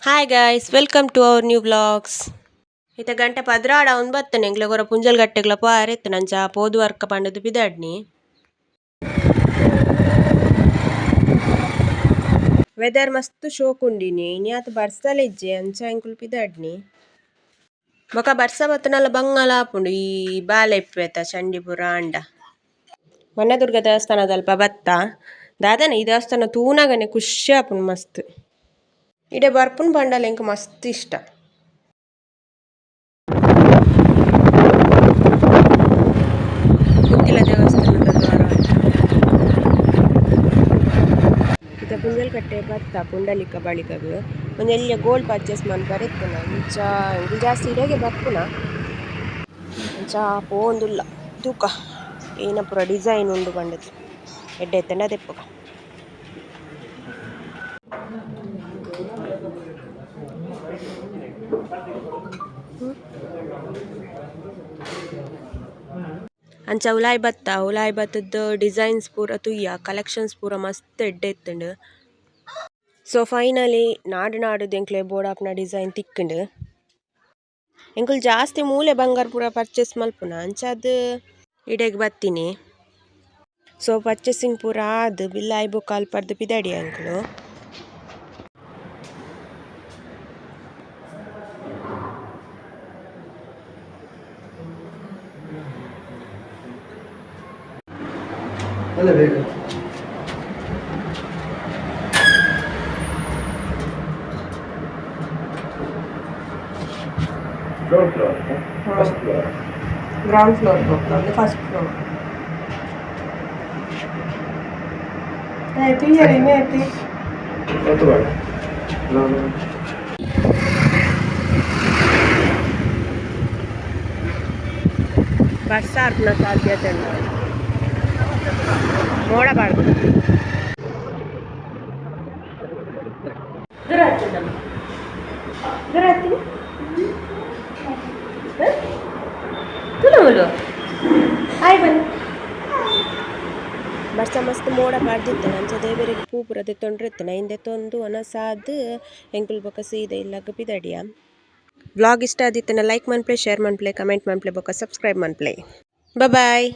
Hi guys, welcome to our new vlogs. ಇತ ಗಂಟೆ ಪದ್ರಾಡ ಅವ್ನು ಬತ್ತನೆ ಎಂಗ್ಲ ಗೊರ ಪುಂಜಲ್ ಗಟ್ಟೆಗ್ಲ ಪಾರೆತ್ತು ನಂಚ ಪೋದು ವರ್ಕ ಪಂಡದು ಬಿದಾಡ್ನಿ. ವೆದರ್ ಮಸ್ತ್ ಶೋಕುಂಡಿನಿ ಇನ್ಯಾತ್ ಬರ್ಸಲಿಜ್ಜೆ ಅಂಚ ಎಂಕುಲು ಪಿದಾಡ್ನಿ. ಬೊಕ ಬರ್ಸ ಬತ್ತನಲ್ಲ ಬಂಗಲ ಆಪುಂಡು ಈ ಬಾಲೆ ಇಪ್ಪೆತ ಚಂಡಿಪುರ ಅಂಡ ವನದುರ್ಗ ದೇವಸ್ಥಾನದಲ್ಪ ಬತ್ತ ದಾದನ ಈ ದೇವಸ್ಥಾನ ತೂನಗನೆ ಖುಷಿ ಆಪುಂಡು ಮಸ್ತ್. ಇಡೆ ಬರ್ಪುನ್ ಪಂಡಲ ಎಂಕ್ ಮಸ್ತ್ ಇಷ್ಟ. ಮುತ್ತಿಲ ದೇವಸ್ಥಾನದ ದ್ವಾರ ಇತ ಪುಂಜಲ್ ಕಟ್ಟೆ ಬತ್ತ ಪುಂಡಲಿಕ ಬಳಿಕಗ್ ಒಂಜೆಲ್ಲ ಗೋಲ್ಡ್ ಪರ್ಚೇಸ್ ಮನ್ಪರೆತ್ತು ಅಂಚ ಎಂಕುಲು ಜಾಸ್ತಿ ಇಡೆಗೆ ಬರ್ಪುನ ಅಂಚ ಪೋಂದುಲ್ಲ ತೂಕ ಏನ ಪೂರ ಡಿಸೈನ್ ಉಂಡು ಪಂಡದು ಎಡ್ಡೆ ಎತ್ತಂಡ ತೆಪ್ಪುಗ. ಅಂಚ ಉಲಾಯಿ ಬತ್ತದ ಡಿಸೈನ್ಸ್ ಪೂರ ತುಯ್ಯ ಕಲೆಕ್ಷನ್ಸ್ ಪೂರ ಮಸ್ತ್ ಎಡ್ಡೆ ಇತ್ತುಂಡು. ಸೊ ಫೈನಲಿ ನಾಡು ಎಂಕ್ಲೆ ಬೋಡಾಪ್ನ ಡಿಸೈನ್ ತಿಕ್ಕುಂಡು. ಎಂಕುಲು ಜಾಸ್ತಿ ಮೂಲೆ ಬಂಗಾರ ಪೂರ ಪರ್ಚೇಸ್ ಮಲ್ಪುನ ಅಂಚಾದ್ ಇಡೆಗ್ ಬತ್ತಿನಿ. ಸೊ ಪರ್ಚೇಸಿಂಗ್ ಪೂರ ಆದ್ ಬಿಲ್ ಆಯ್ಬೊಕ್ಕ ಅಲ್ಪರ್ದು ಪಿದಾಡಿ ಎಂಕುಲು. ಗ್ರೌಂಡ್ ಫ್ಲೋರ್ ಹೋಗ್ತದೆ ಫಸ್ಟ್ ಫ್ಲೋರ್. ಬರ್ಸ ಆರ್ಪುನ ಸಾಧ್ಯತೆ ಉಂಟು ನೋಡಬಾರ್ದು. ಬರ್ಸ ಮಸ್ತ್ ಮೋಡ ಪಾಡ್ದಿತ್ತು ಅಂಚ ದೇವರಿಗೆ ಪೂ ಪೂರ ತೆತ್ತೊಂಡ್ರಿತ್ತು ನೈಂದೆ ತೊಂದು ಒನಸಾದ್ ಎಂಕುಲು ಬೊಕ ಸೀದೆ ಇಲ್ಲಗ್ ಪಿದಡಿಯ. ವ್ಲಾಗ್ ಇಷ್ಟ ಆದಿತ್ತನ ಲೈಕ್ ಮನ್ಪ್ಲೆ, ಶೇರ್ ಮನ್ಪ್ಲೆ, ಕಮೆಂಟ್ ಮನ್ಪ್ಲೆ ಬೊಕ ಸಬ್ಸ್ಕ್ರೈಬ್ ಮನ್ಪ್ಲೆ. ಬಾಯ್.